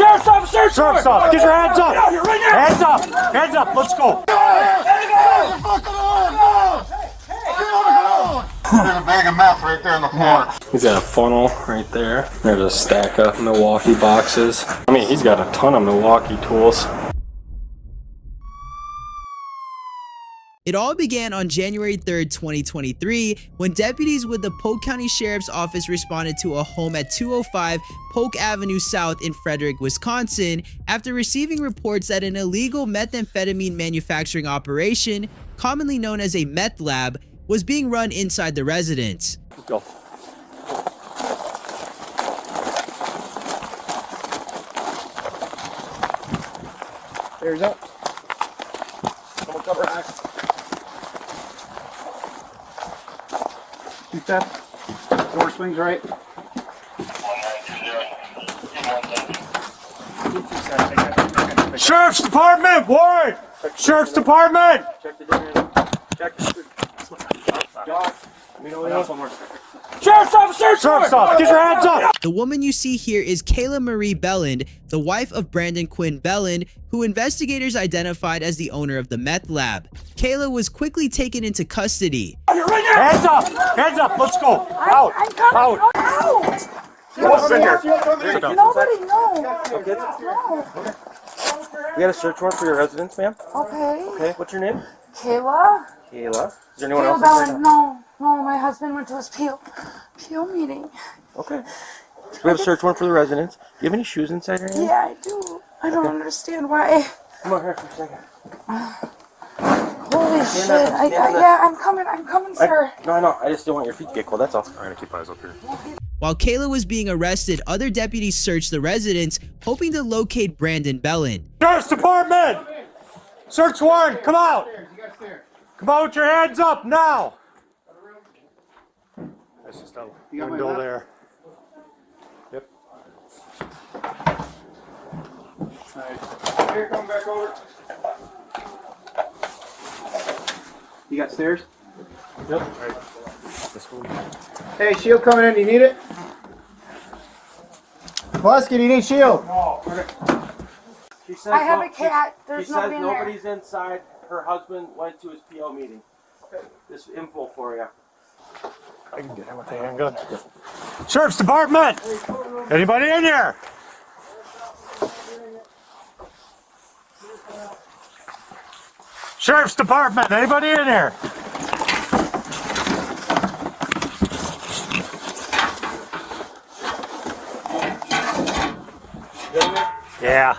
Sheriff's officer! Sheriff's officer! Get your hands up! Get out here right now! Hands up! Hands up! Let's go! There's a bag of meth right there on the floor. He's got a funnel right there. There's a stack of Milwaukee boxes. I mean, he's got a ton of Milwaukee tools. It all began on January 3rd, 2023, when deputies with the Polk County Sheriff's Office responded to a home at 205 Polk Avenue South in Frederic, Wisconsin, after receiving reports that an illegal methamphetamine manufacturing operation, commonly known as a meth lab, was being run inside the residence. Let's go. There's up. Someone cover hack. Two steps. Door swings right. Sheriff's Department! Warrant! Sheriff's Department! Check the door. Check the Sheriff's officer! Sheriff's officer! Get your hands up! The woman you see here is Kayla Marie Belland, the wife of Brandon Quinn Belland, who investigators identified as the owner of the meth lab. Kayla was quickly taken into custody. Hands up! Hands up! Let's go! Out! Out! Out! What's in here? Nobody knows. No. We got a search warrant for your residence, ma'am. Okay. Okay, what's your name? Kayla? Kayla. Is there anyone Kayla else Belland. inside? No, my husband went to his PO meeting. Okay. We have a search warrant for the residence. Do you have any shoes inside your hand? Yeah, I do. I don't understand why. Come on here for a second. Holy shit. Yeah, I'm coming, sir. No, I know. I just don't want your feet to get cold. That's all. I'm gonna keep eyes up here. While Kayla was being arrested, other deputies searched the residence, hoping to locate Brandon Belland. Sheriff's Department! Search warrant! Come out! Come out with your hands up now! That's just a window there. Yep. Here, come back over. You got stairs? Yep. Hey, shield coming in. You need it? Pulaski, do you need shield? She says I have a cat. There's She nobody says in there. nobody's inside. Her husband went to his PO meeting. This info for you. I can get him with the handgun. Sheriff's Department! Anybody in here? Sheriff's Department! Anybody in here? Yeah.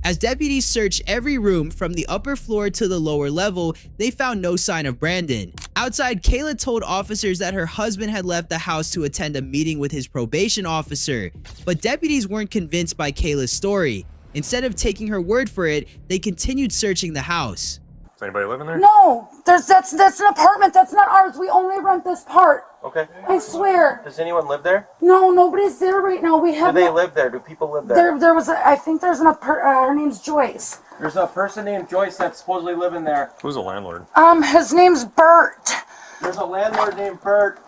As deputies searched every room from the upper floor to the lower level, they found no sign of Brandon. Outside, Kayla told officers that her husband had left the house to attend a meeting with his probation officer, but deputies weren't convinced by Kayla's story. Instead of taking her word for it, they continued searching the house. Does anybody live in there? No, that's an apartment. That's not ours. We only rent this part. Okay. I swear. Does anyone live there? No, nobody's there right now. We have. Do they live there? Do people live there? There was. I think there's her name's Joyce. There's a person named Joyce that's supposedly living there. Who's the landlord? His name's Bert. There's a landlord named Bert.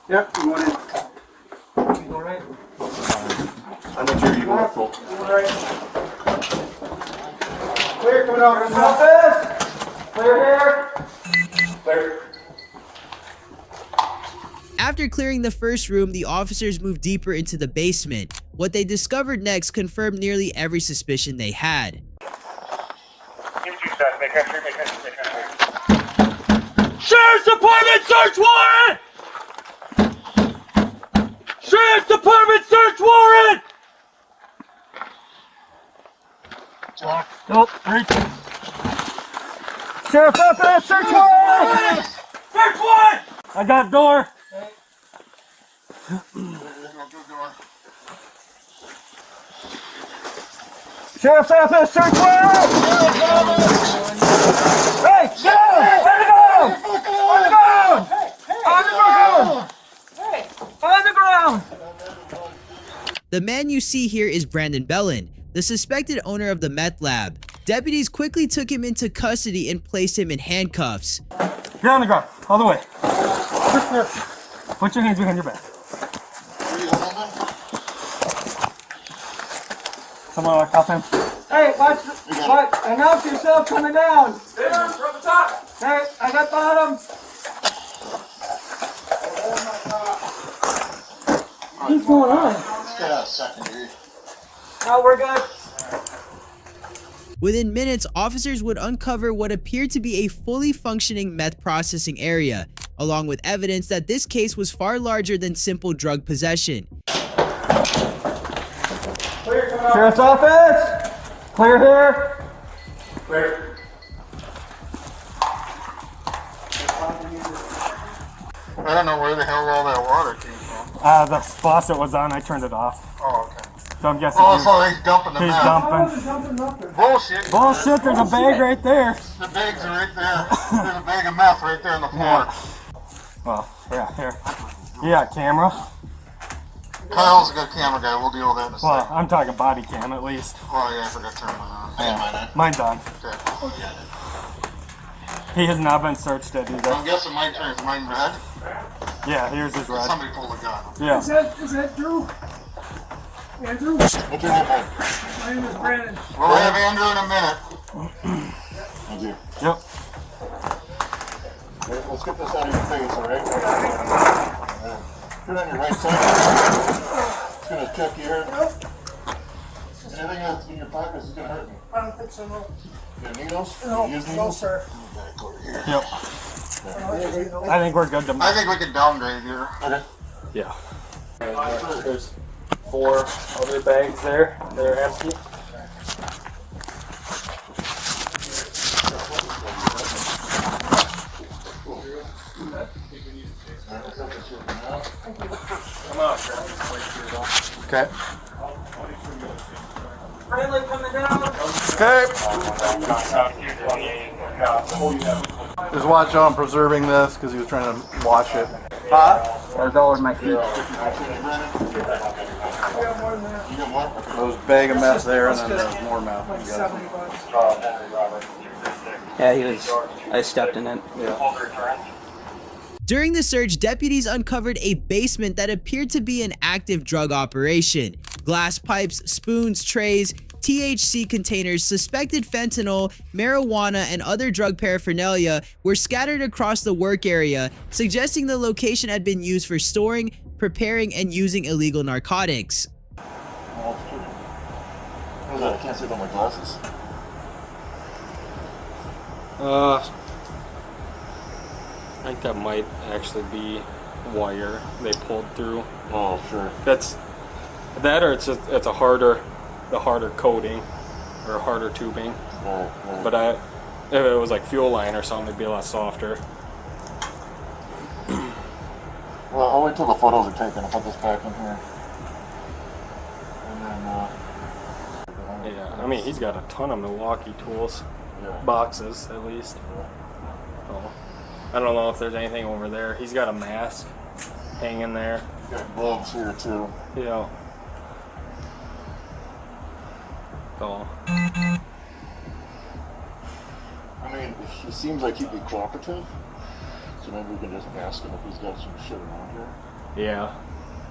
Yep, you want in. You go right. I'm not sure you want to pull. Clear, coming over. Office. Clear here. Clear. After clearing the first room, the officers moved deeper into the basement. What they discovered next confirmed nearly every suspicion they had. Sheriff's Department search warrant! Sheriff's Department search warrant! Nope. Sheriff's Office search warrant! Search warrant! I got door. Sheriff's Office search warrant! Hey, get out! On the ground! On the ground! On the ground! On the ground! The man you see here is Brandon Belland, the suspected owner of the meth lab. Deputies quickly took him into custody and placed him in handcuffs. Get on the ground, all the way. Put your hands behind your back. Someone want to cuff him? Hey, watch, announce yourself coming down. There, from the top. Hey, I got bottom. What's going on? Let's get out a second here. No, we're good. Within minutes, officers would uncover what appeared to be a fully functioning meth processing area, along with evidence that this case was far larger than simple drug possession. Sheriff's office. Clear here. Clear. I don't know where the hell all that water came from. The faucet was on. I turned it off. Oh, okay. So I'm guessing Oh, so he's dumping the he's meth. dumping. Bullshit. Bullshit, there's a bag right there. The bags are right there. There's a bag of meth right there on the floor. Well, yeah, here. Yeah, camera. Kyle's a good camera guy. We'll deal with that in a Well, second. I'm talking body cam at least. Oh, yeah, I forgot to turn mine on. I had mine Mine's on. on. Okay. He has not been searched yet either. I'm guessing mine turns mine red. Yeah, here's his red. Somebody pulled a gun. Yeah. Is that Drew? Andrew? What's your name? My name is Brandon. We'll have Andrew in a minute. Thank you. Yep. Okay, let's get this out of your face, alright? Put it on your right side. It's gonna check you here. Anything that's in your pockets is gonna hurt me. I don't think so, no. You got needles? No, You use no, needles? sir. Okay, go over here. Yep. I think we're good to I think we can downgrade here. Okay. Yeah. There's 4 other bags there. They're empty. Come on, Okay. Friendly coming down. Okay. Just watch on preserving this because he was trying to wash it. There's always my feet. You got more? There's a bag of meth there, and then there's more meth. Yeah, I stepped in it. During the search, deputies uncovered a basement that appeared to be an active drug operation. Glass pipes, spoons, trays, THC containers, suspected fentanyl, marijuana, and other drug paraphernalia were scattered across the work area, suggesting the location had been used for storing, preparing, and using illegal narcotics. Oh, it's true. What is that? I can't see it on my glasses. I think that might actually be wire they pulled through. Oh, sure. That's that, or it's a harder coating or harder tubing. Oh. But if it was like fuel line or something, it'd be a lot softer. Well, I'll wait till the photos are taken. I'll put this back in here. And then, Yeah, I mean he's got a ton of Milwaukee tools, boxes at least. So, I don't know if there's anything over there. He's got a mask hanging there. got gloves here too. Yeah. So. I mean, he seems like he'd be cooperative. So maybe we can just ask him if he's got some shit around here. Yeah.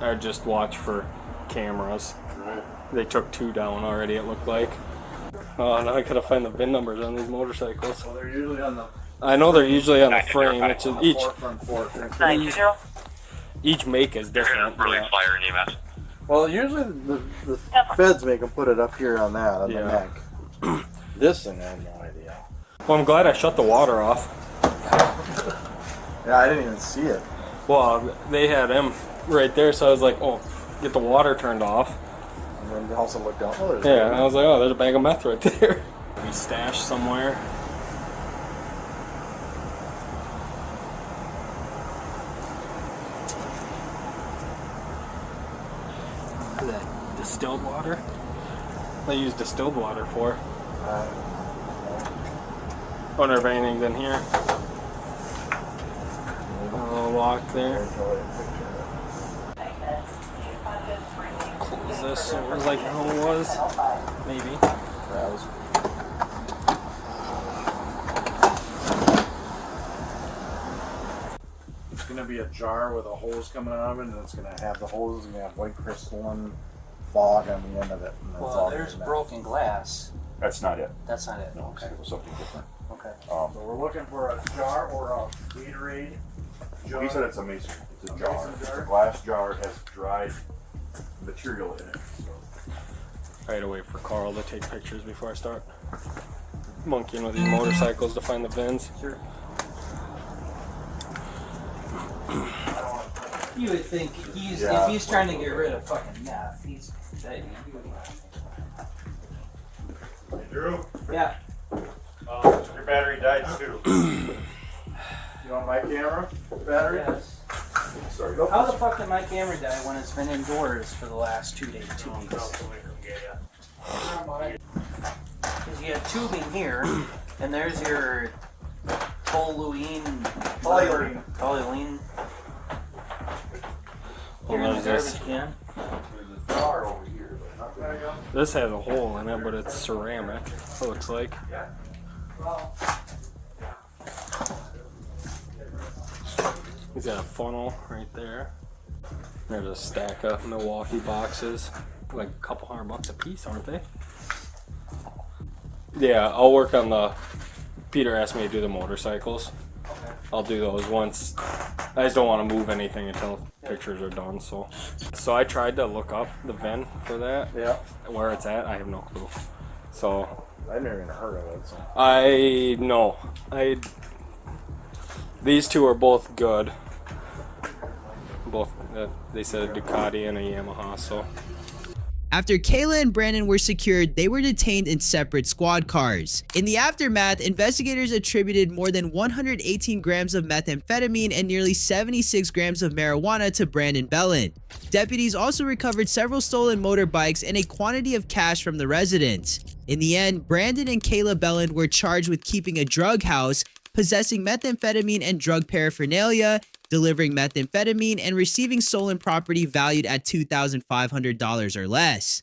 Or just watch for cameras. Right. They took 2 down already, it looked like. Oh, now I gotta find the VIN numbers on these motorcycles. Well, they're usually on the I know they're usually on the frame, which is each make is different. Yeah. Fire and EMS. Well, usually the feds make them put it up here on that, on the neck. This thing, I have no idea. Well, I'm glad I shut the water off. Yeah, I didn't even see it. Well, they had him right there, so I was like, oh, get the water turned off. And then they also looked down. Oh, there's Yeah, and I was like, oh, there's a bag of meth right there. We stashed somewhere. That distilled water? They use distilled water for. Wonder if anything's in here. A little lock there. Close this so it was like how it was. Maybe. It's gonna be a jar with a hose coming out of it, and it's gonna have the hose. It's gonna have white crystalline fog on the end of it. And that's all Well, there's that's broken glass. That's not it. That's not it. No, Okay. it was something different. Okay. So we're looking for a jar or a Gatorade jar. He said it's a mason. It's a jar. mason It's jar? a glass jar. It has dried material in it. So. I had to wait for Carl to take pictures before I start monkeying with these motorcycles to find the VINs. Sure. You would think if he's trying to get rid of fucking meth, he would. Hey, Drew, Yeah. your battery died too. You want my camera? Battery? Yes. Sorry. How the fuck did my camera die when it's been indoors for the last 2 weeks? Because you have tubing here, and there's your toluene. Here in the This? garbage can. There's a jar over here. But This has a hole in it, but it's ceramic, it looks like. He's got a funnel right there. There's a stack of Milwaukee boxes, like a couple $100 a piece, aren't they? Yeah, I'll work on the. Peter asked me to do the motorcycles. I'll do those once. I just don't want to move anything until pictures are done. So I tried to look up the VIN for that. Yeah. Where it's at, I have no clue. So I've never even heard of it. So. I know. These two are both good. Both, they said a Ducati and a Yamaha, so. After Kayla and Brandon were secured, they were detained in separate squad cars. In the aftermath, investigators attributed more than 118 grams of methamphetamine and nearly 76 grams of marijuana to Brandon Belland. Deputies also recovered several stolen motorbikes and a quantity of cash from the residence. In the end, Brandon and Kayla Belland were charged with keeping a drug house, possessing methamphetamine and drug paraphernalia, delivering methamphetamine, and receiving stolen property valued at $2,500 or less.